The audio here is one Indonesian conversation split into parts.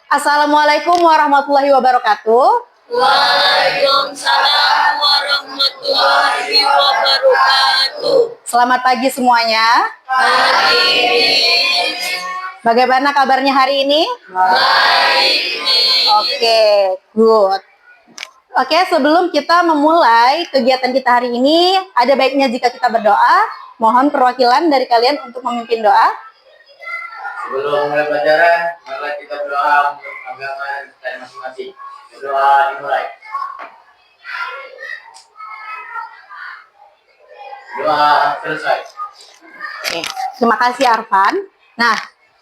Assalamualaikum warahmatullahi wabarakatuh. Waalaikumsalam warahmatullahi wabarakatuh. Selamat pagi semuanya. Baik. Bagaimana kabarnya hari ini? Baik. Oke, good. Oke, sebelum kita memulai kegiatan kita hari ini, ada baiknya jika kita berdoa. Mohon perwakilan dari kalian untuk memimpin doa. Sebelum mulai pelajaran, mari kita berdoa untuk agama dan kita masing-masing. Doa dimulai. Doa selesai. Oke, terima kasih Arfan. Nah,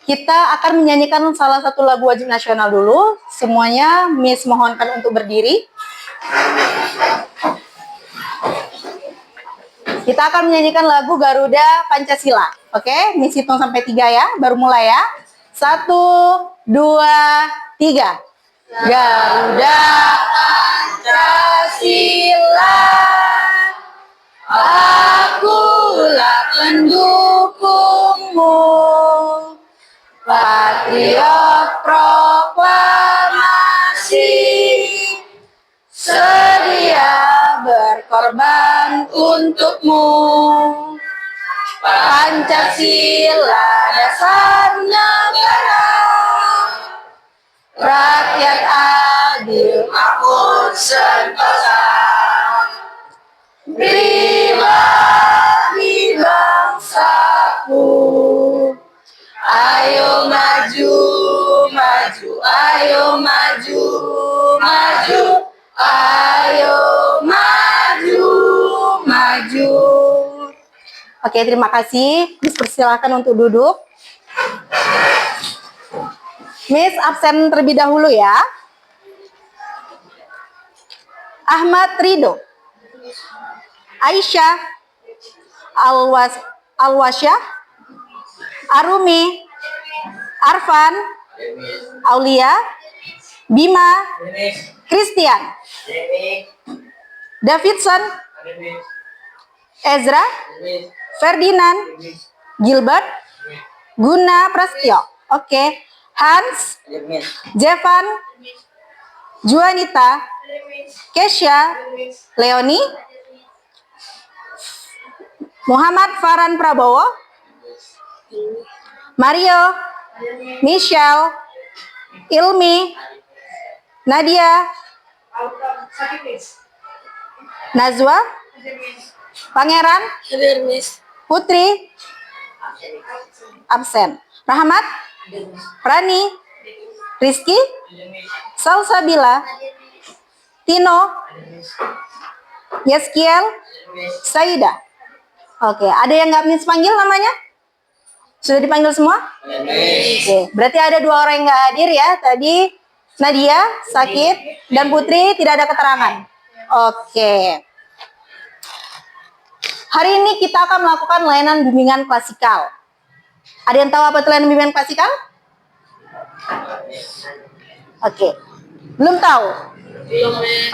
kita akan menyanyikan salah satu lagu wajib nasional dulu. Semuanya Miss mohonkan untuk berdiri. Kita akan menyanyikan lagu Garuda Pancasila. Oke, Miss hitung sampai 3 ya, baru mulai ya. 1, 2, 3. Garuda Pancasila, akulah pendukungmu, patriot proklamasi, sedia berkorban untukmu. Pancasila dasar negara, rakyat adil makmur sentosa, pribadi bangsaku. Ayo maju, maju, ayo maju, maju, ayo maju, maju. Oke, terima kasih. Miss persilakan untuk duduk. Miss absen terlebih dahulu ya. Ahmad Ridho, Aisyah Alwasyah, Arumi, Arfan, Aulia, Bima, Christian, Davidson, Ezra, Ferdinand, Gilbert, Guna Prastyo. Oke. Hans, Jevan, Juanita, Kesha, Leoni, Muhammad Farhan Prabowo, Mario, Michelle, Ilmi, Nadia, Nazwa, Pangeran, Putri, absen. Rahmat, Rani, Rizky, Salsabila, Tino, Yeskiel, Saida. Oke, ada yang nggak Miss panggil namanya? Sudah dipanggil semua? Oke, berarti ada 2 orang yang nggak hadir ya. Tadi Nadia sakit dan Putri tidak ada keterangan. Oke. Hari ini kita akan melakukan layanan bimbingan klasikal. Ada yang tahu apa itu layanan bimbingan klasikal? Oke. Belum tahu?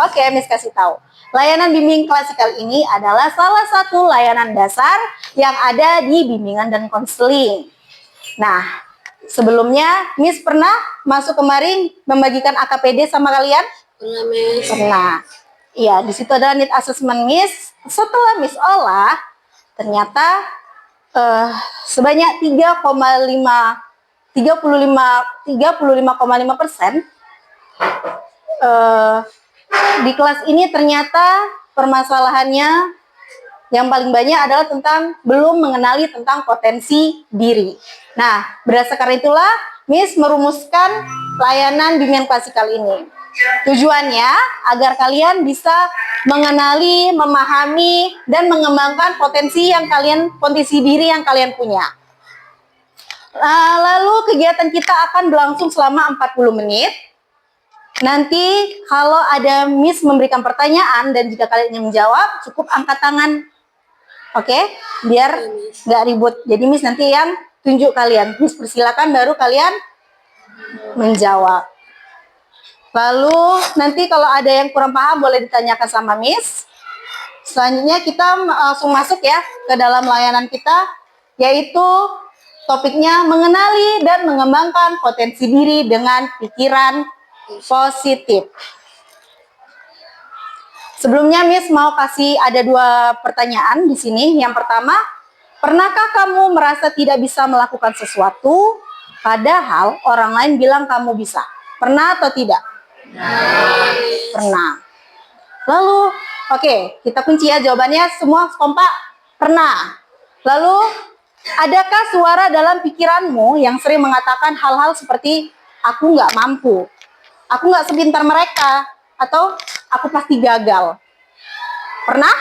Oke, Miss kasih tahu. Layanan bimbing klasikal ini adalah salah satu layanan dasar yang ada di bimbingan dan konseling. Nah, sebelumnya Miss pernah masuk kemarin membagikan AKPD sama kalian? Pernah, Miss. Pernah. Iya, di situ ada need assessment Miss. Setelah Miss olah, ternyata sebanyak 35,5% di kelas ini ternyata permasalahannya yang paling banyak adalah tentang belum mengenali tentang potensi diri. Nah, berdasarkan itulah Miss merumuskan layanan bimbingan klasikal ini. Tujuannya agar kalian bisa mengenali, memahami, dan mengembangkan potensi diri yang kalian punya. Lalu kegiatan kita akan berlangsung selama 40 menit. Nanti kalau ada Miss memberikan pertanyaan dan jika kalian ingin menjawab, cukup angkat tangan. Oke? Biar nggak ribut. Jadi Miss nanti yang tunjuk kalian. Miss persilakan baru kalian menjawab. Lalu nanti kalau ada yang kurang paham boleh ditanyakan sama Miss. Selanjutnya kita langsung masuk ya ke dalam layanan kita, yaitu Topiknya mengenali dan mengembangkan potensi diri dengan pikiran positif. Sebelumnya Miss mau kasih ada 2 pertanyaan di sini. Yang pertama, pernahkah kamu merasa tidak bisa melakukan sesuatu padahal orang lain bilang kamu bisa? Pernah atau tidak? Pernah. Lalu, oke, kita kunci ya jawabannya semua kompak. Pernah. Lalu, adakah suara dalam pikiranmu yang sering mengatakan hal-hal seperti aku nggak mampu, aku nggak sepintar mereka, atau aku pasti gagal? Pernah?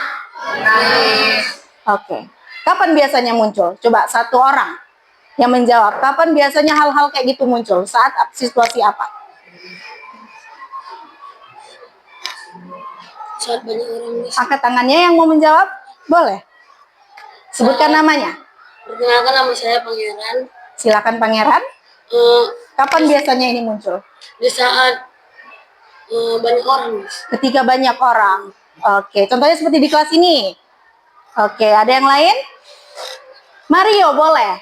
Oke. Kapan biasanya muncul? Coba satu orang yang menjawab. Kapan biasanya hal-hal kayak gitu muncul? Saat situasi apa? Saat banyak orang Miss. Angkat tangannya yang mau menjawab. Boleh. Sebutkan namanya. Perkenalkan, nama saya Pangeran. Silakan Pangeran. Eh, Kapan biasanya ini muncul? di saat banyak orang Miss. Ketika banyak orang. Oke, contohnya seperti di kelas ini. Oke, ada yang lain? Mario, boleh.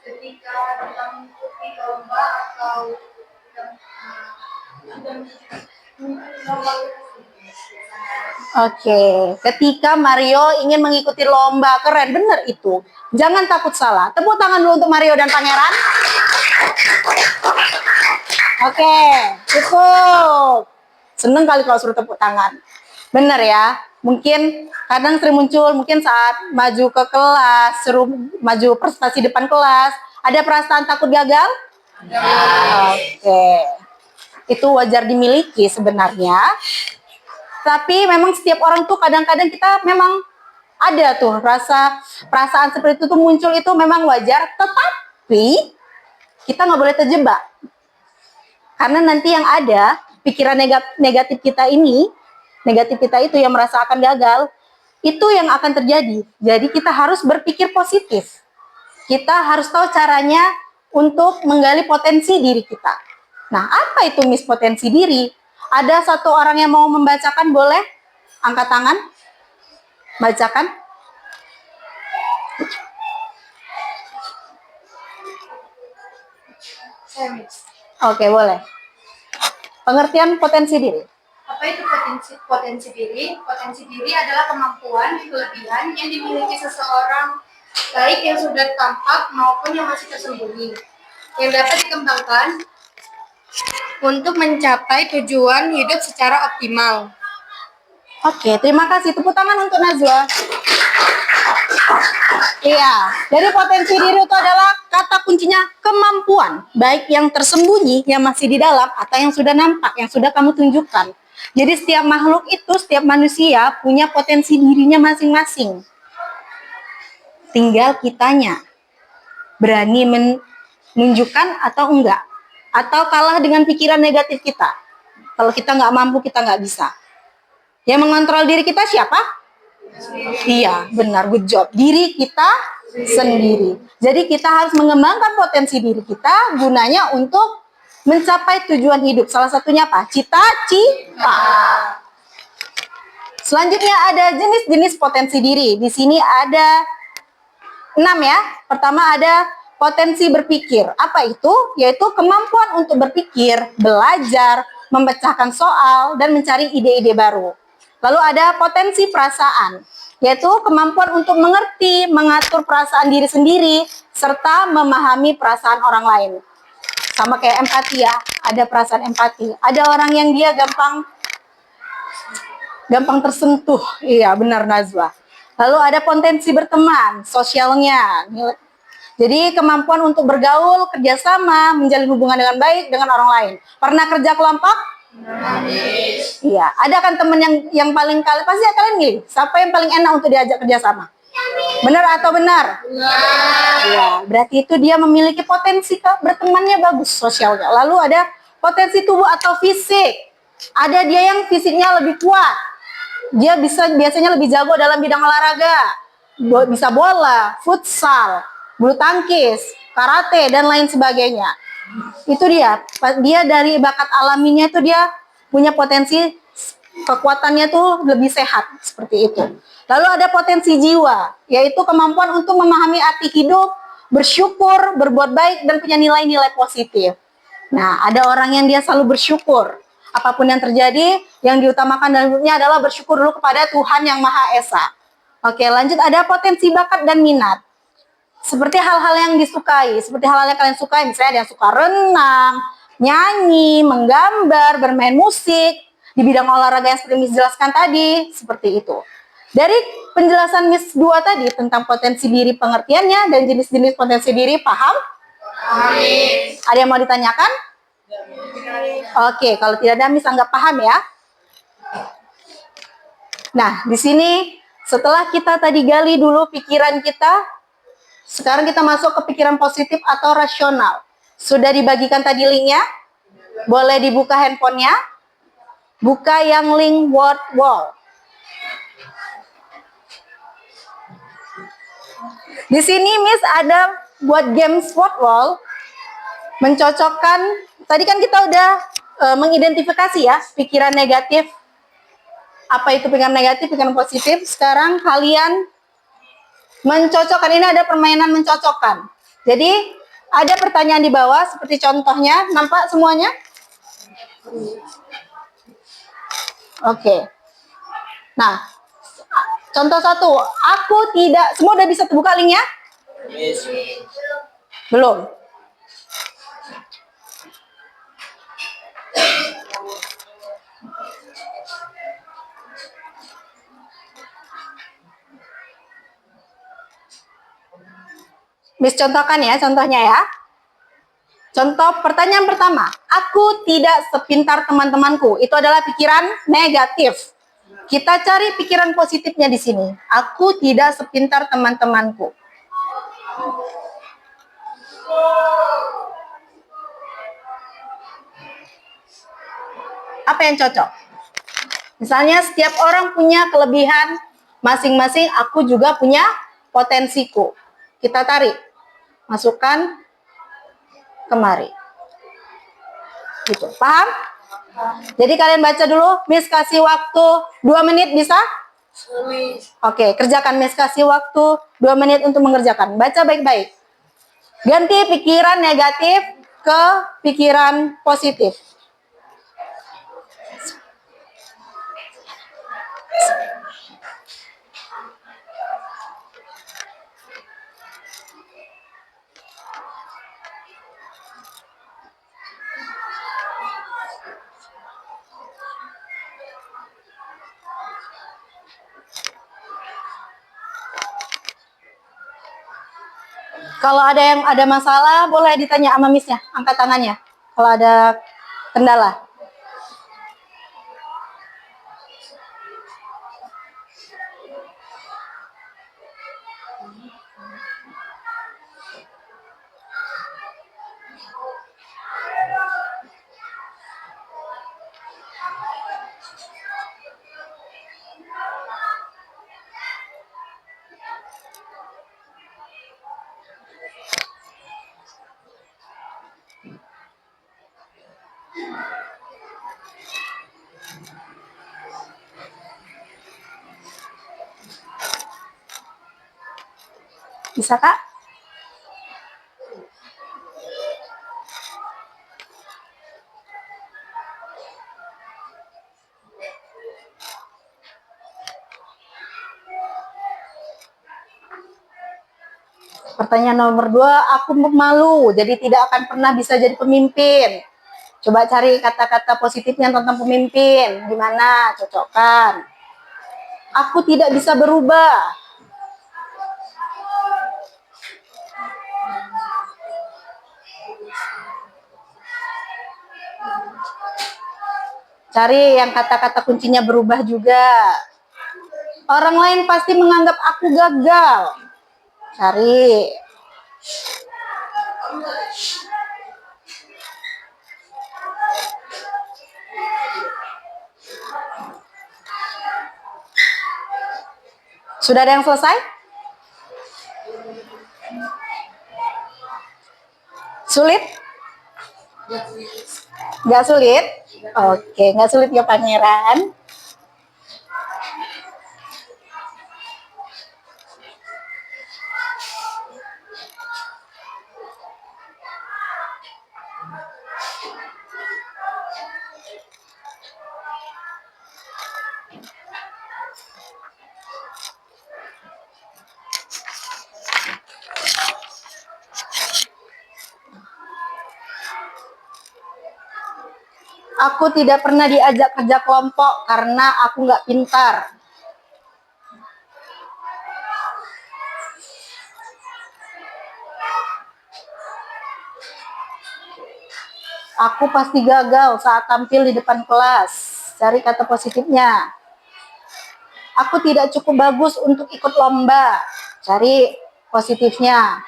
Ketika dalam mengikuti lomba atau Oke, ketika Mario ingin mengikuti lomba, keren, bener itu. Jangan takut salah. Tepuk tangan dulu untuk Mario dan Pangeran. Oke, cukup. Seneng kali kalau suruh tepuk tangan. Bener ya, mungkin kadang sering muncul, mungkin saat maju ke kelas, suruh maju prestasi depan kelas, ada perasaan takut gagal? Oke, itu wajar dimiliki sebenarnya. Tapi memang setiap orang tuh kadang-kadang kita memang ada tuh perasaan seperti itu tuh muncul, itu memang wajar. Tetapi kita nggak boleh terjebak, karena nanti yang ada pikiran negatif kita itu yang merasa akan gagal, itu yang akan terjadi. Jadi kita harus berpikir positif. Kita harus tahu caranya untuk menggali potensi diri kita. Nah, apa itu Miss potensi diri? Ada satu orang yang mau membacakan, boleh? Angkat tangan. Bacakan. saya Miss. Oke, boleh. Pengertian potensi diri. Apa itu potensi diri? Potensi diri adalah kemampuan, kelebihan yang dimiliki seseorang, baik yang sudah tampak maupun yang masih tersembunyi, yang dapat dikembangkan untuk mencapai tujuan hidup secara optimal. Oke, terima kasih. Tepuk tangan untuk Najwa. Iya, jadi potensi diri itu adalah kata kuncinya kemampuan, baik yang tersembunyi, yang masih di dalam, atau yang sudah nampak, yang sudah kamu tunjukkan. Jadi setiap makhluk itu, setiap manusia punya potensi dirinya masing-masing. Tinggal kitanya berani menunjukkan atau enggak, atau kalah dengan pikiran negatif kita. Kalau kita nggak mampu, kita nggak bisa. Yang mengontrol diri kita siapa? Iya, benar, good job. Diri kita sendiri. Jadi kita harus mengembangkan potensi diri kita, gunanya untuk mencapai tujuan hidup. Salah satunya apa? Cita-cita. Selanjutnya ada jenis-jenis potensi diri. Di sini ada 6 ya. Pertama ada potensi berpikir. Apa itu? Yaitu kemampuan untuk berpikir, belajar, memecahkan soal, dan mencari ide-ide baru. Lalu ada potensi perasaan, yaitu kemampuan untuk mengerti, mengatur perasaan diri sendiri, serta memahami perasaan orang lain. Sama kayak empati ya, ada perasaan empati. Ada orang yang dia gampang tersentuh. Iya, benar Najwa. Lalu ada potensi berteman, sosialnya. Jadi kemampuan untuk bergaul, kerjasama, menjalin hubungan dengan baik dengan orang lain. Pernah kerja kelompok? Iya, ada kan teman yang paling pasti kalian nih, siapa yang paling enak untuk diajak kerjasama? Benar atau benar? Iya, berarti itu dia memiliki potensi bertemannya bagus, sosialnya. Lalu ada potensi tubuh atau fisik. Ada dia yang fisiknya lebih kuat. Dia biasanya lebih jago dalam bidang olahraga. Bisa bola, futsal, bulu tangkis, karate, dan lain sebagainya. Itu dia dari bakat alaminya itu dia punya potensi, kekuatannya tuh lebih sehat seperti itu. Lalu ada potensi jiwa, yaitu kemampuan untuk memahami arti hidup, bersyukur, berbuat baik, dan punya nilai-nilai positif. Nah, ada orang yang dia selalu bersyukur. Apapun yang terjadi, yang diutamakan dalam hidupnya adalah bersyukur dulu kepada Tuhan yang Maha Esa. Oke, lanjut, ada potensi bakat dan minat. Seperti hal-hal yang disukai, seperti hal-hal yang kalian sukai, misalnya ada yang suka renang, nyanyi, menggambar, bermain musik, di bidang olahraga yang seperti Miss jelaskan tadi, seperti itu. Dari penjelasan Miss 2 tadi tentang potensi diri pengertiannya dan jenis-jenis potensi diri, paham? Amin. Ada yang mau ditanyakan? Oke, kalau tidak ada Miss anggap paham ya. Nah, di sini setelah kita tadi gali dulu pikiran kita, sekarang kita masuk ke pikiran positif atau rasional. Sudah dibagikan tadi linknya? Boleh dibuka handphonenya. Buka yang link word wall. Di sini Miss ada buat games word wall. Mencocokkan, tadi kan kita udah mengidentifikasi ya, pikiran negatif. Apa itu pikiran negatif, pikiran positif. Sekarang kalian mencocokkan, ini ada permainan mencocokkan. Jadi ada pertanyaan di bawah seperti contohnya, nampak semuanya? Oke. Nah, contoh 1, aku tidak, semua udah bisa terbuka linknya? Belum. Miss contohkan ya, contohnya ya. Contoh pertanyaan pertama, aku tidak sepintar teman-temanku. Itu adalah pikiran negatif. Kita cari pikiran positifnya di sini. Aku tidak sepintar teman-temanku. Apa yang cocok? Misalnya setiap orang punya kelebihan masing-masing, aku juga punya potensiku. Kita tarik, masukkan kemari. Gitu, paham? Jadi kalian baca dulu, Miss kasih waktu 2 menit bisa? Oke, kerjakan, Miss kasih waktu 2 menit untuk mengerjakan. Baca baik-baik. Ganti pikiran negatif ke pikiran positif. Kalau ada yang ada masalah, boleh ditanya sama Miss-nya, angkat tangannya. Kalau ada kendala. Bisa, Kak? Pertanyaan nomor 2, aku malu, jadi tidak akan pernah bisa jadi pemimpin. Coba cari kata-kata positifnya tentang pemimpin. Gimana? Cocokkan. Aku tidak bisa berubah. Cari yang kata-kata kuncinya berubah juga. Orang lain pasti menganggap aku gagal. Cari. Sudah ada yang selesai? Sulit? Nggak sulit? Oke, nggak sulit ya Pangeran. Aku tidak pernah diajak kerja kelompok karena aku nggak pintar. Aku pasti gagal saat tampil di depan kelas. Cari kata positifnya. Aku tidak cukup bagus untuk ikut lomba. Cari positifnya.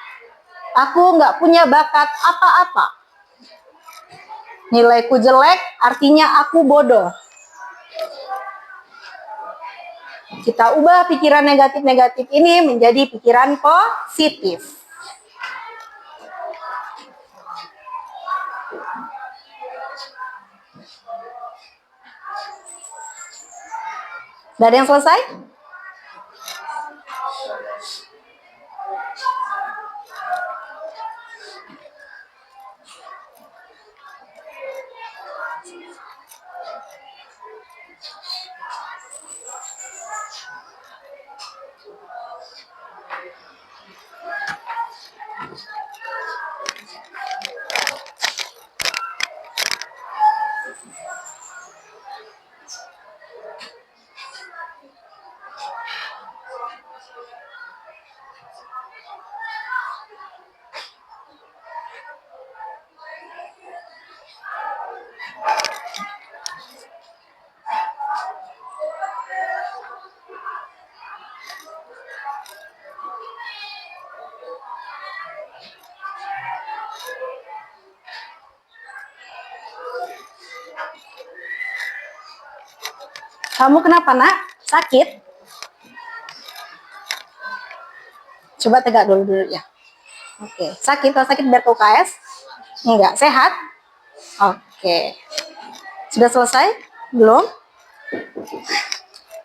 Aku nggak punya bakat apa-apa. Nilaiku jelek, artinya aku bodoh. Kita ubah pikiran negatif-negatif ini menjadi pikiran positif. Udah ada yang selesai? Kamu kenapa, Nak? Sakit? Coba tegak dulu ya. Oke. Sakit? Kalau sakit biar ke UKS? Enggak. Sehat? Oke. Sudah selesai? Belum?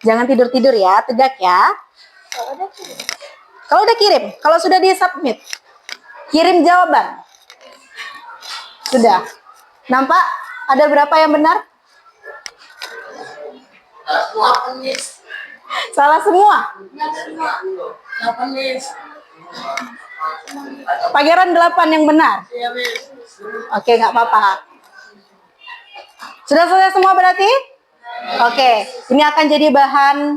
Jangan tidur-tidur ya. Tegak ya. Kalau udah kirim. Kalau sudah di-submit. Kirim jawaban. Sudah. Nampak? Ada berapa yang benar? Salah semua. Pangeran 8 yang benar. Oke, nggak apa-apa. Sudah selesai semua berarti? Oke, ini akan jadi bahan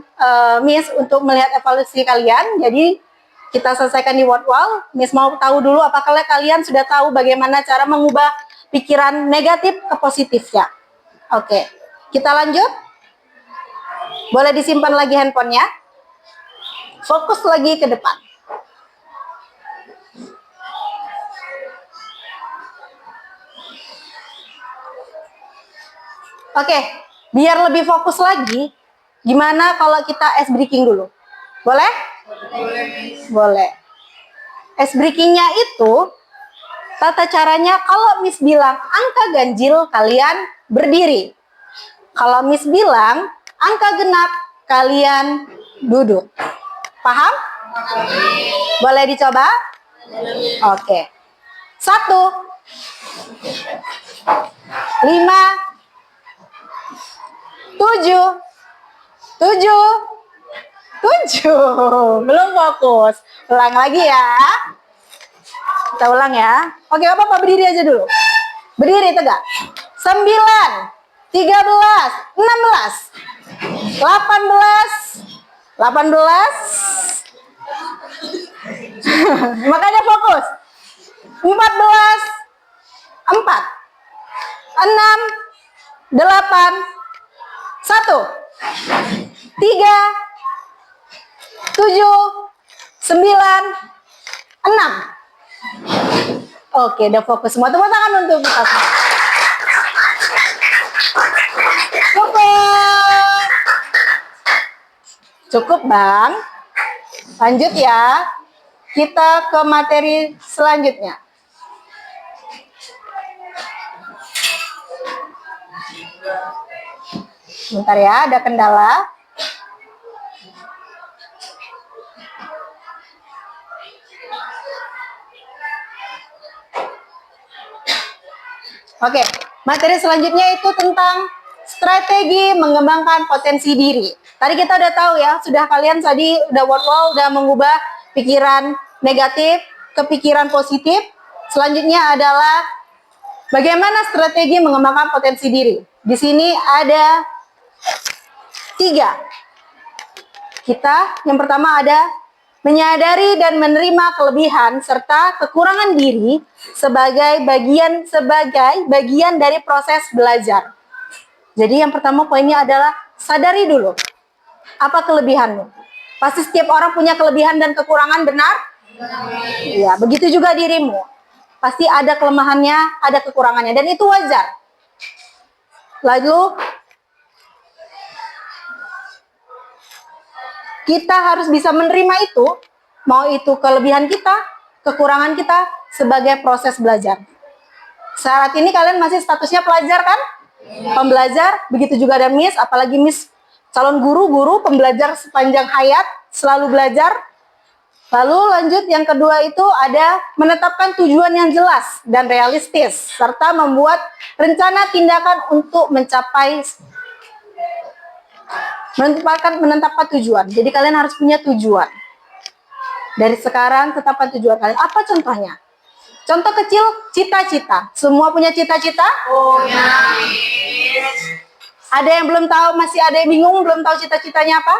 Miss untuk melihat evaluasi kalian. Jadi kita selesaikan di word wall. Miss mau tahu dulu apakah kalian sudah tahu bagaimana cara mengubah pikiran negatif ke positif ya. Oke, kita lanjut. Boleh disimpan lagi handphonenya. Fokus lagi ke depan. Oke, biar lebih fokus lagi, gimana kalau kita ice breaking dulu? Boleh? Boleh. Ice breakingnya itu, tata caranya kalau Miss bilang angka ganjil, kalian berdiri. Kalau Miss bilang angka genap, kalian duduk. Paham? Boleh dicoba? Oke. 1, 5, 7, 7. Belum fokus. Ulang lagi ya. Kita ulang ya. Oke, apa-apa berdiri aja dulu. Berdiri tegak. 9, 13, 16, 18, 18. Makanya fokus. 14, 4, 6, 8, 1, 3, 7, 9, 6. Oke, udah fokus semua. Tepuk tangan untuk kita semua. Cukup, Bang. Lanjut ya. Kita ke materi selanjutnya. Bentar ya, ada kendala. Oke, materi selanjutnya itu tentang strategi mengembangkan potensi diri. Tadi kita udah tahu ya, sudah kalian tadi udah wall udah mengubah pikiran negatif ke pikiran positif. Selanjutnya adalah bagaimana strategi mengembangkan potensi diri. Di sini ada 3. Yang pertama ada menyadari dan menerima kelebihan serta kekurangan diri sebagai bagian dari proses belajar. Jadi yang pertama poinnya adalah sadari dulu apa kelebihanmu. Pasti setiap orang punya kelebihan dan kekurangan, benar? Iya, begitu juga dirimu. Pasti ada kelemahannya, ada kekurangannya, dan itu wajar. Lalu kita harus bisa menerima itu, mau itu kelebihan kita, kekurangan kita, sebagai proses belajar. Saat ini kalian masih statusnya pelajar kan? Pembelajar, begitu juga ada Miss, apalagi Miss calon guru, pembelajar sepanjang hayat, selalu belajar. Lalu lanjut yang kedua itu ada menetapkan tujuan yang jelas dan realistis, serta membuat rencana tindakan untuk menetapkan tujuan. Jadi kalian harus punya tujuan. Dari sekarang tetapkan tujuan kalian. Apa contohnya? Contoh kecil, cita-cita. Semua punya cita-cita? Punya. Ada yang belum tahu, masih ada yang bingung, belum tahu cita-citanya apa?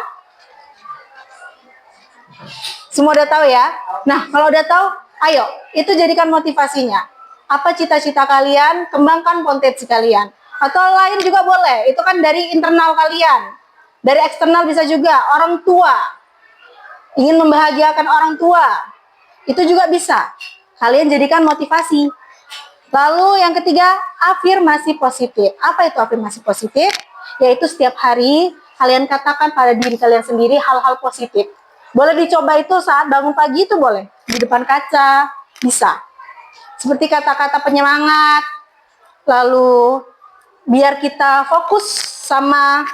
Semua udah tahu ya? Nah, kalau udah tahu, ayo, itu jadikan motivasinya. Apa cita-cita kalian, kembangkan potensi kalian. Atau lain juga boleh, itu kan dari internal kalian. Dari eksternal bisa juga, orang tua. Ingin membahagiakan orang tua. Itu juga bisa. Kalian jadikan motivasi. Lalu yang ketiga, afirmasi positif. Apa itu afirmasi positif? Yaitu setiap hari kalian katakan pada diri kalian sendiri hal-hal positif. Boleh dicoba itu saat bangun pagi itu boleh. Di depan kaca, bisa. Seperti kata-kata penyemangat. Lalu biar kita fokus sama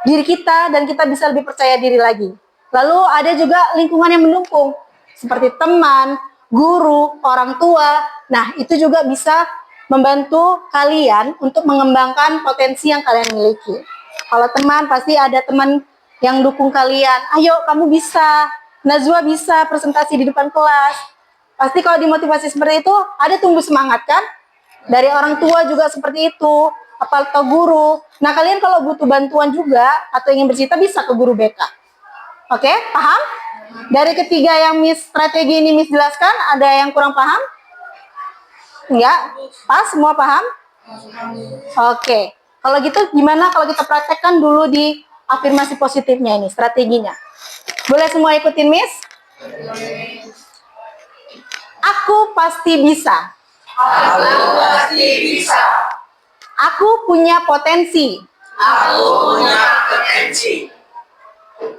diri kita dan kita bisa lebih percaya diri lagi. Lalu ada juga lingkungan yang mendukung. Seperti teman, guru, orang tua. Nah, itu juga bisa membantu kalian untuk mengembangkan potensi yang kalian miliki. Kalau teman, pasti ada teman yang dukung kalian. Ayo, kamu bisa. Najwa bisa presentasi di depan kelas. Pasti kalau dimotivasi seperti itu, ada tumbuh semangat kan? Dari orang tua juga seperti itu. Atau guru. Nah, kalian kalau butuh bantuan juga, atau ingin bercerita, bisa ke guru BK. Oke, paham? Dari ketiga yang Miss strategi ini Miss jelaskan, ada yang kurang paham? Enggak? Pas? Semua paham? Oke. Kalau gitu gimana kalau kita praktekkan dulu di afirmasi positifnya ini, strateginya. Boleh semua ikutin Miss? Aku pasti bisa. Aku pasti bisa. Aku punya potensi. Aku punya potensi.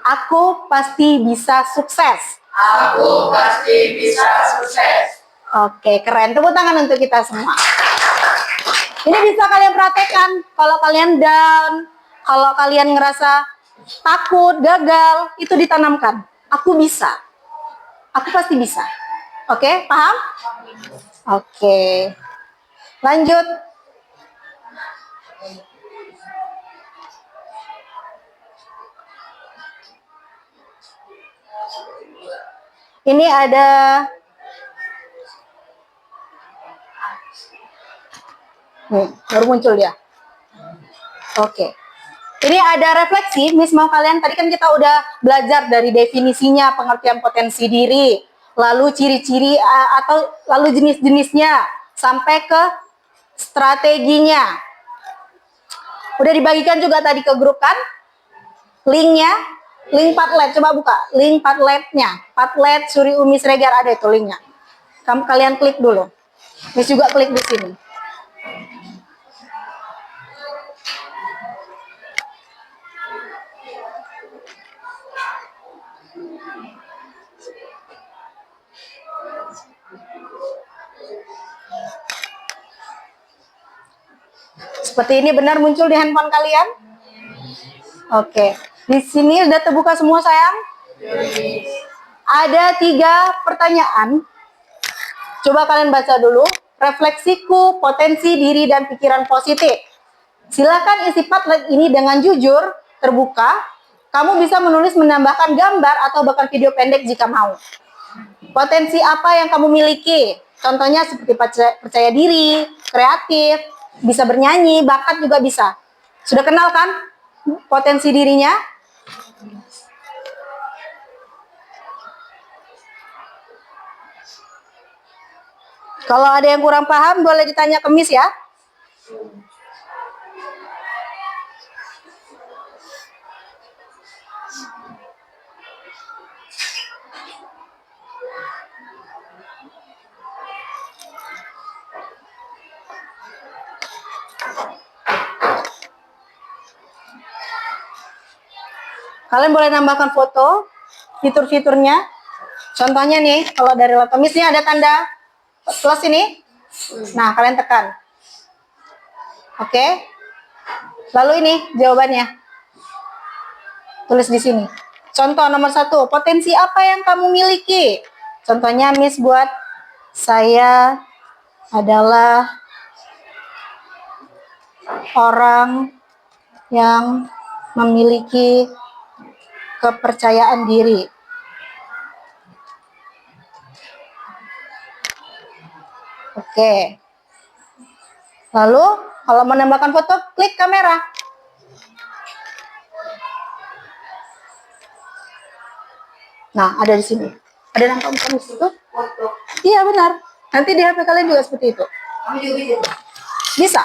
Aku pasti bisa sukses. Aku pasti bisa sukses. Oke, keren. Tepuk tangan untuk kita semua. Ini bisa kalian praktekkan. Kalau kalian down, kalau kalian ngerasa takut, gagal, itu ditanamkan. Aku bisa. Aku pasti bisa. Oke, paham? Oke. Lanjut. Ini ada baru muncul dia. Oke. Ini ada refleksi, Miss mau kalian, tadi kan kita udah belajar dari definisinya, pengertian potensi diri, lalu ciri-ciri atau lalu jenis-jenisnya, sampai ke strateginya. Udah dibagikan juga tadi ke grup kan? Linknya, link Padlet, coba buka link Padletnya. Padlet Suri Umi Sregar ada itu linknya. Kalian klik dulu. Miss juga klik di sini. Seperti ini benar muncul di handphone kalian? Oke. Di sini sudah terbuka semua sayang? Ada 3 pertanyaan. Coba kalian baca dulu. refleksiku, potensi diri dan pikiran positif. Silakan isi Padlet ini dengan jujur, terbuka. Kamu bisa menulis, menambahkan gambar atau bahkan video pendek jika mau. Potensi apa yang kamu miliki? Contohnya seperti percaya diri, kreatif, bisa bernyanyi, bakat juga bisa. Sudah kenal kan potensi dirinya? Kalau ada yang kurang paham, boleh ditanya ke Miss ya. Kalian boleh nambahkan foto, fitur-fiturnya. Contohnya nih, kalau dari laptop Miss ini ada tanda plus ini. Nah, kalian tekan. Oke. Lalu ini jawabannya. Tulis di sini. Contoh nomor 1, potensi apa yang kamu miliki? Contohnya Miss buat, saya adalah orang yang memiliki kepercayaan diri. Oke. Lalu, kalau menambahkan foto, klik kamera. Nah, ada di sini. Ada yang kamu di situ? Foto. Iya, benar. Nanti di HP kalian juga seperti itu. Kamu juga bisa. Bisa.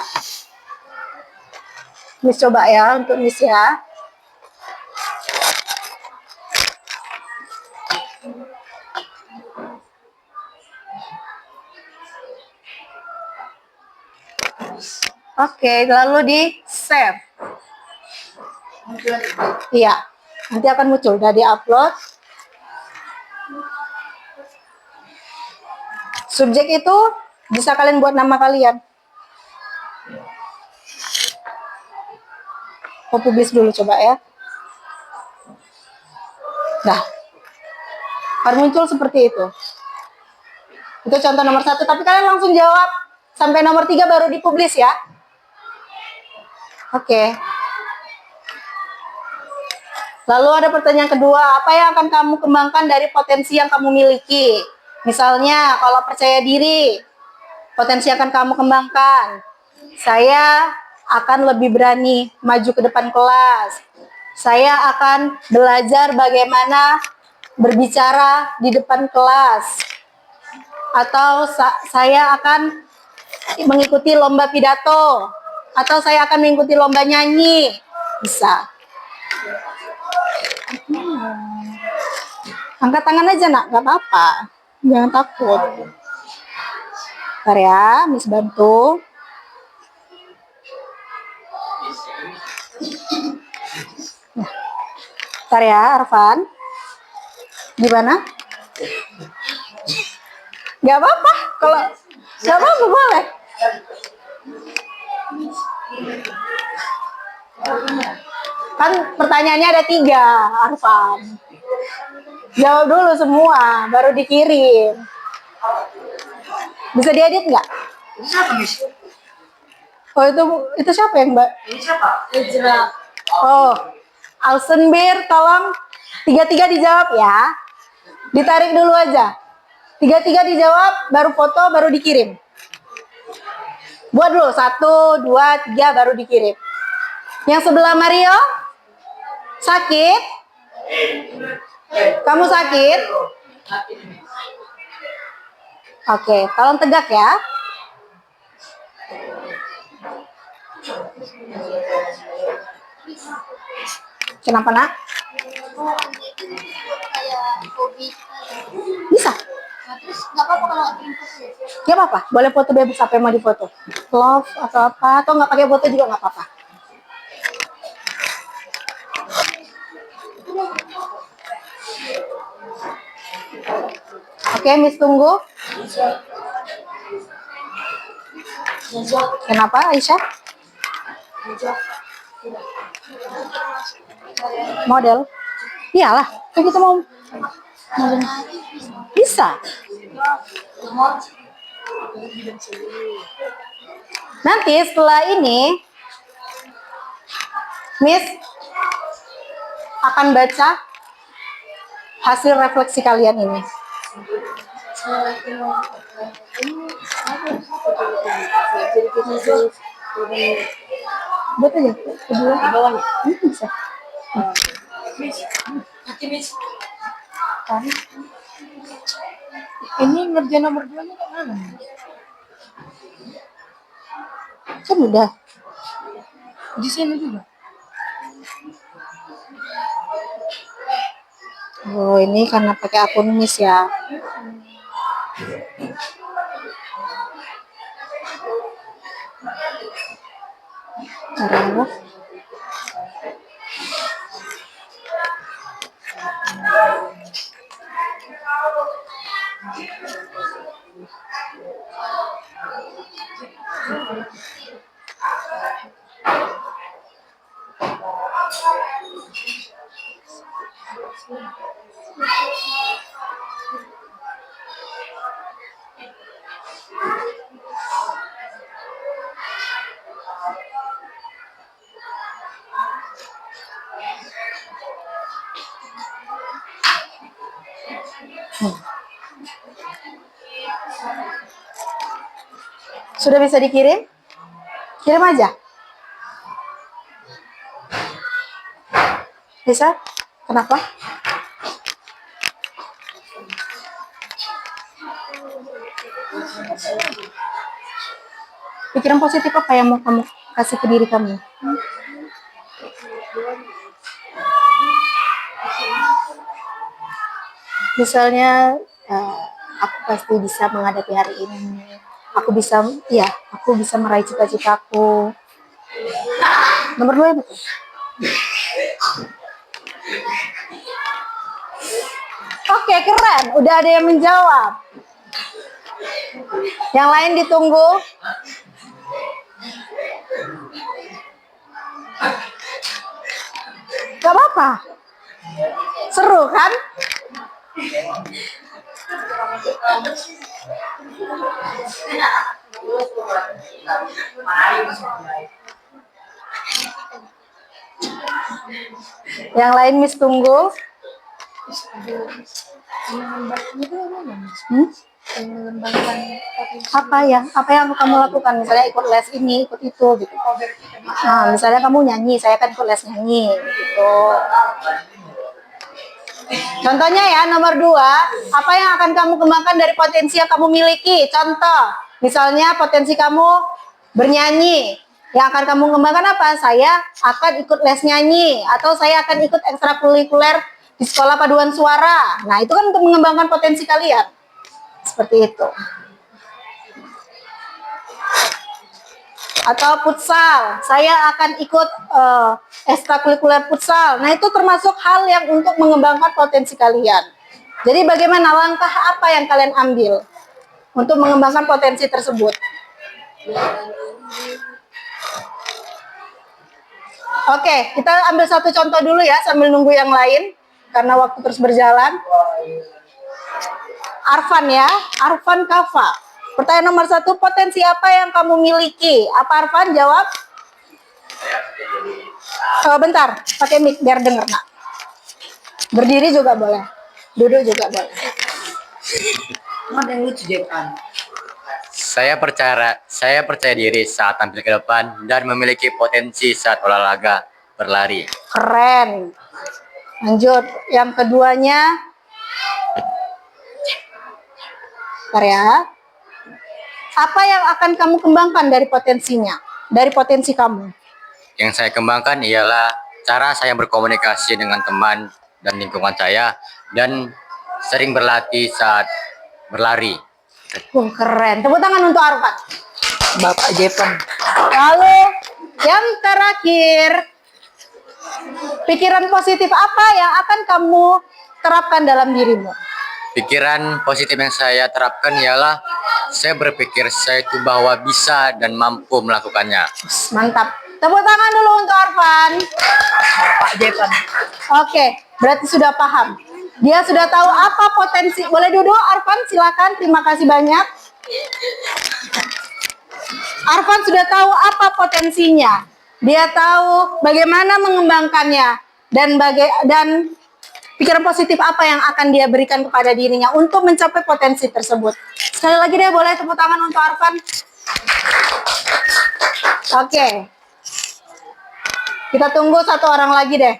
Miss coba ya, untuk Miss ya. Oke, lalu di save. Iya, nanti akan muncul. Udah di-upload. Subjek itu bisa kalian buat nama kalian. Mau publis dulu coba ya. Nah, akan muncul seperti itu. Itu contoh nomor 1, tapi kalian langsung jawab sampai nomor 3 baru dipublis ya. Oke. Lalu ada pertanyaan kedua, apa yang akan kamu kembangkan dari potensi yang kamu miliki? Misalnya, kalau percaya diri, potensi yang akan kamu kembangkan. Saya akan lebih berani maju ke depan kelas. Saya akan belajar bagaimana berbicara di depan kelas. Atau saya akan mengikuti lomba pidato. Atau saya akan mengikuti lomba nyanyi. Bisa. Angkat tangan aja nak, nggak apa-apa. Jangan takut. Bentar ya, Miss bantu. Nah, bentar ya, Arfan. Gimana? Gak apa-apa, kalau gak apa-apa boleh. Kan pertanyaannya ada 3, Arfan. Jawab dulu semua, baru dikirim. Bisa diedit nggak? Ini siapa, Miss? Oh, itu siapa yang Mbak? Ini siapa? Ejra. Oh, Alsenbir, tolong 3-3 dijawab ya. Ditarik dulu aja. 3-3 dijawab, baru foto, baru dikirim. Buat dulu, 1, 2, 3, baru dikirim. Yang sebelah Mario, sakit? Kamu sakit? Oke, tolong tegak ya. Kenapa nak? Kayak hobi. Bisa? Nah, terus nggak apa-apa kalau nggak kirim foto ya? Ya apa-apa, boleh foto bebas apa yang mau difoto. Love atau apa, atau nggak pakai foto juga nggak apa-apa. Oke, Miss tunggu. Kenapa, Aisyah? Model? Iyalah, kan kita mau model. Bisa. Nanti setelah ini, Miss akan baca hasil refleksi kalian ini. Buat aja, kedua. Di bawahnya. Bisa. Kan? Ini ngerjain nomor 2 nya kemana? Kan udah. Di sini juga. Oh, ini karena pakai akun Miss ya. Taruh. Sudah bisa dikirim? Kirim aja. Bisa? Kenapa? Pikiran positif apa yang mau kamu kasih ke diri kamu? Misalnya, aku pasti bisa menghadapi hari ini. Aku bisa meraih cita-citaku. Nomor 2 itu. Oke, keren. Udah ada yang menjawab. Yang lain ditunggu. Gak apa-apa. Seru kan? Yang lain Miss tunggu. Apa yang kamu lakukan? Misalnya ikut les ini, ikut itu gitu. Nah, misalnya kamu nyanyi, saya kan ikut les nyanyi gitu. Contohnya ya, nomor 2, apa yang akan kamu kembangkan dari potensi yang kamu miliki? Contoh, misalnya potensi kamu bernyanyi. Yang akan kamu kembangkan apa? Saya akan ikut les nyanyi, atau saya akan ikut ekstrakurikuler di sekolah paduan suara. Nah, itu kan untuk mengembangkan potensi kalian. Seperti itu. Atau futsal, saya akan ikut ekstrakurikuler futsal. Nah, itu termasuk hal yang untuk mengembangkan potensi kalian. Jadi bagaimana, langkah apa yang kalian ambil untuk mengembangkan potensi tersebut? Oke, kita ambil satu contoh dulu ya sambil nunggu yang lain karena waktu terus berjalan. Arfan ya, Arfan Kafa. Pertanyaan nomor 1, potensi apa yang kamu miliki? Apa Arfan jawab? Bentar, pakai mic biar denger nak. Berdiri juga boleh, duduk juga boleh. Ada yang lucu Jepan. Saya percaya diri saat tampil ke depan dan memiliki potensi saat olahraga berlari. Keren. Lanjut, yang keduanya. Bentar ya. Apa yang akan kamu kembangkan dari potensinya? Dari potensi kamu? Yang saya kembangkan ialah cara saya berkomunikasi dengan teman dan lingkungan saya dan sering berlatih saat berlari. Keren. Tepuk tangan untuk Arfan. Bapak Jepan. Lalu yang terakhir, pikiran positif apa yang akan kamu terapkan dalam dirimu? Pikiran positif yang saya terapkan ialah saya berpikir saya itu bahwa bisa dan mampu melakukannya. Mantap. Tepuk tangan dulu untuk Arfan. Bapak Jepan. Oke, berarti sudah paham. Dia sudah tahu apa potensi. Boleh duduk Arfan, silakan. Terima kasih banyak. Arfan sudah tahu apa potensinya. Dia tahu bagaimana mengembangkannya dan pikiran positif apa yang akan dia berikan kepada dirinya untuk mencapai potensi tersebut. Sekali lagi deh, boleh tepuk tangan untuk Arfan. Oke. Kita tunggu satu orang lagi deh.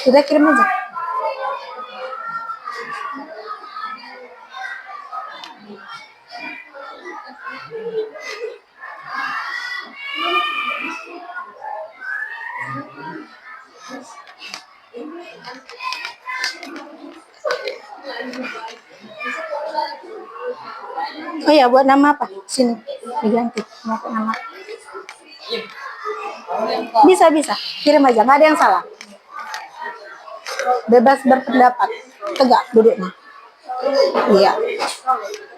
Sudah kirim aja. Oh ya, buat nama apa? Sini, diganti. Mau ke nama. Bisa. Kirim aja, nggak ada yang salah. Bebas berpendapat. Tegak duduknya. Iya.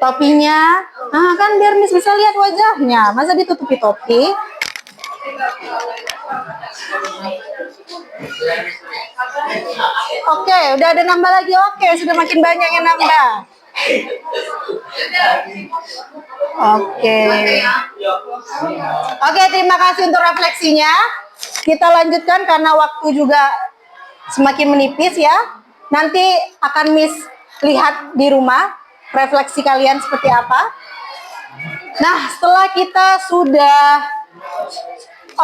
Topinya, kan biar Miss bisa lihat wajahnya. Masa ditutupi topi? Oke, udah ada nambah lagi. Oke, sudah makin banyak yang nambah. Oke, terima kasih untuk refleksinya. Kita lanjutkan karena waktu juga semakin menipis ya. Nanti akan Miss lihat di rumah refleksi kalian seperti apa. Nah, setelah kita sudah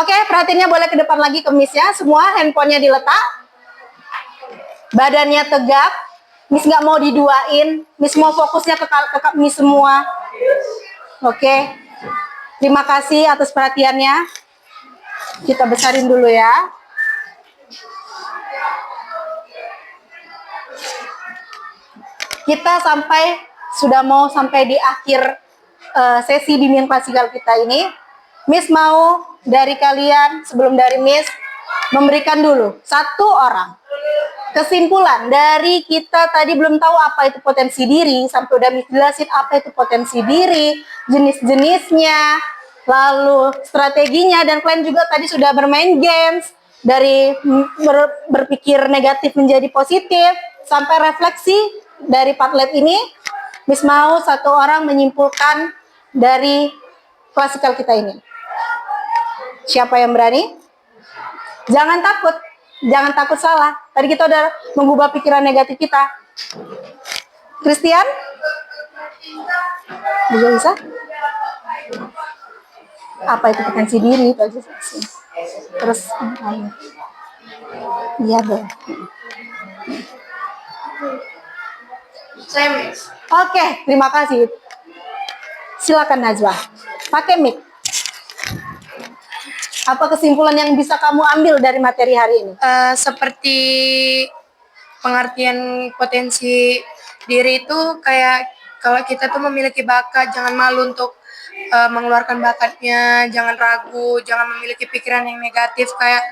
perhatiannya boleh ke depan lagi ke Miss ya. Semua handphonenya diletak. Badannya tegak. Miss nggak mau diduain. Miss mau fokusnya ke Miss semua. Oke. Terima kasih atas perhatiannya. Kita besarin dulu ya. Kita sudah mau sampai di akhir sesi bimbingan klasikal kita ini. Miss mau dari kalian, sebelum dari Miss, memberikan dulu satu orang kesimpulan dari kita tadi belum tahu apa itu potensi diri, sampai udah Miss jelasin apa itu potensi diri, jenis-jenisnya, lalu strateginya, dan kalian juga tadi sudah bermain games dari berpikir negatif menjadi positif sampai refleksi dari Padlet ini. Miss mau satu orang menyimpulkan dari klasikal kita ini. Siapa yang berani? Jangan takut salah. Tadi kita udah mengubah pikiran negatif kita. Christian? Bisa? Apa itu potensi diri? Terus, iya deh. Oke, terima kasih. Silakan Najwa. Pakai mic. Apa kesimpulan yang bisa kamu ambil dari materi hari ini? Seperti pengertian potensi diri itu kayak kalau kita tuh memiliki bakat, jangan malu untuk mengeluarkan bakatnya, jangan ragu, jangan memiliki pikiran yang negatif kayak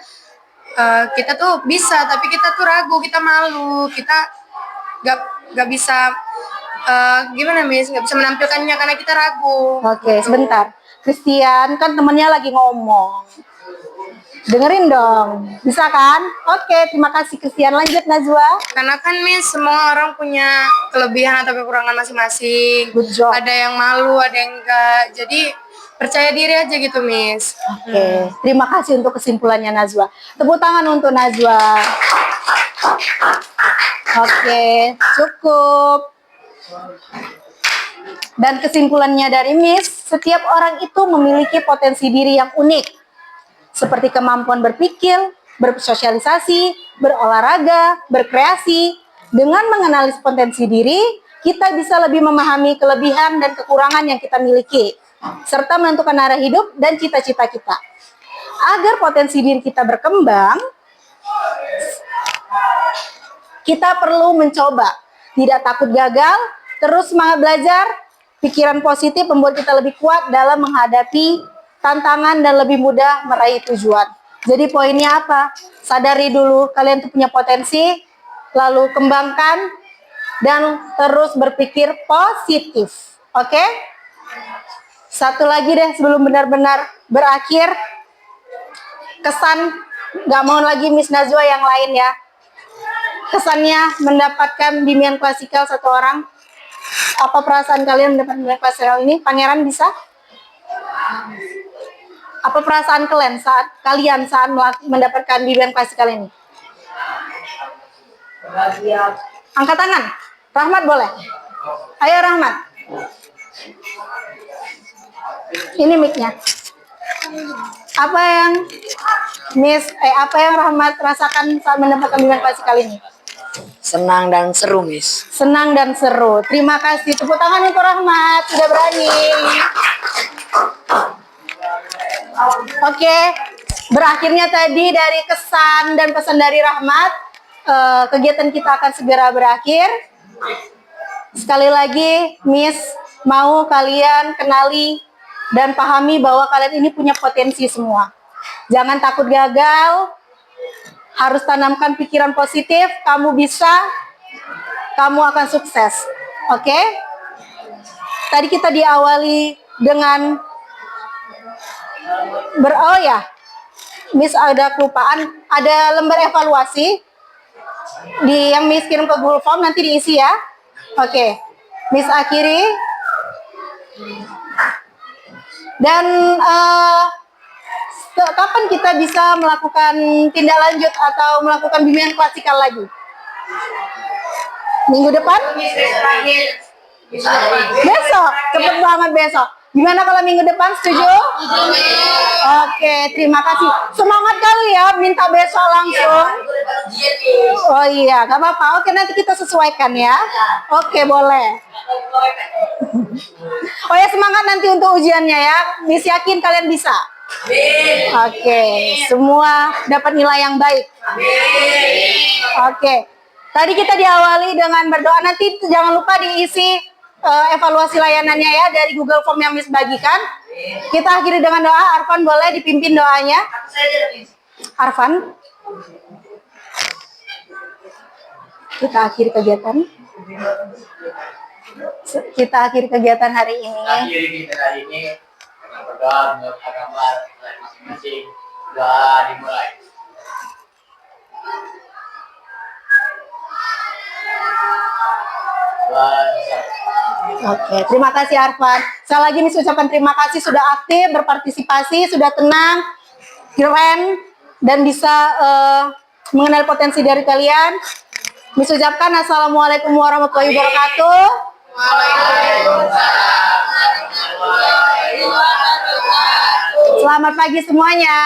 kita tuh bisa, tapi kita tuh ragu, kita malu, kita gak bisa gimana Miss, gak bisa menampilkannya karena kita ragu. Oke, sebentar. Christian kan temennya lagi ngomong. Dengerin dong, bisa kan? Oke, terima kasih Christian. Lanjut Najwa. Karena kan Miss, semua orang punya kelebihan atau kekurangan masing-masing. Good job. Ada yang malu, ada yang enggak. Jadi percaya diri aja gitu Miss. Oke, terima kasih untuk kesimpulannya Najwa. Tepuk tangan untuk Najwa. Oke, cukup. Dan kesimpulannya dari Miss, setiap orang itu memiliki potensi diri yang unik. Seperti kemampuan berpikir, bersosialisasi, berolahraga, berkreasi. Dengan mengenali potensi diri, kita bisa lebih memahami kelebihan dan kekurangan yang kita miliki, serta menentukan arah hidup dan cita-cita kita. Agar potensi diri kita berkembang, kita perlu mencoba. Tidak takut gagal, terus semangat belajar. Pikiran positif membuat kita lebih kuat dalam menghadapi tantangan dan lebih mudah meraih tujuan. Jadi poinnya apa? Sadari dulu kalian tuh punya potensi, lalu kembangkan dan terus berpikir positif. Oke? Satu lagi deh sebelum benar-benar berakhir. Kesan, gak mau lagi Miss Najwa yang lain ya. Kesannya mendapatkan bimbingan klasikal satu orang. Apa perasaan kalian mendapatkan bimbingan klasikal ini? Pangeran bisa? Apa perasaan kalian saat mendapatkan bimbingan klasikal ini? Angkat tangan. Rahmat boleh? Ayo Rahmat. Ini mic-nya. Apa yang Rahmat rasakan saat mendapatkan bimbingan klasikal ini? Senang dan seru, Miss. Senang dan seru. Terima kasih. Tepuk tangan untuk Rahmat. Sudah berani. Oke. Berakhirnya tadi dari kesan dan pesan dari Rahmat. Kegiatan kita akan segera berakhir. Sekali lagi, Miss mau kalian kenali dan pahami bahwa kalian ini punya potensi semua. Jangan takut gagal. Harus tanamkan pikiran positif, kamu bisa, kamu akan sukses. Oke? Tadi kita diawali dengan Miss ada kelupaan, ada lembar evaluasi yang Miss kirim ke Google Form, nanti diisi ya. Oke. Miss akhiri. Dan kapan kita bisa melakukan tindak lanjut atau melakukan bimbingan klasikal lagi? Minggu depan? Besok, cepet banget besok. Gimana kalau minggu depan, setuju? Oke, terima kasih. Semangat kali ya, minta besok langsung. Oh iya, gak apa-apa. Oke, nanti kita sesuaikan ya. Oke, boleh. Oh ya, semangat nanti untuk ujiannya ya. Miss yakin kalian bisa. Oke, semua dapat nilai yang baik. Oke, tadi kita diawali dengan berdoa. Nanti jangan lupa diisi evaluasi layanannya ya dari Google Form yang Miss bagikan. Kita akhiri dengan doa. Arfan boleh dipimpin doanya. Arfan. Kita akhiri kegiatan. Kita akhiri kegiatan hari ini. Dengan berdoa menurut agama masing-masing sudah dimulai. Oke, terima kasih Arfan. Sekali lagi Miss ucapkan terima kasih sudah aktif, berpartisipasi, sudah tenang, keren, dan bisa mengenal potensi dari kalian. Miss ucapkan Assalamualaikum warahmatullahi wabarakatuh. Selamat pagi semuanya.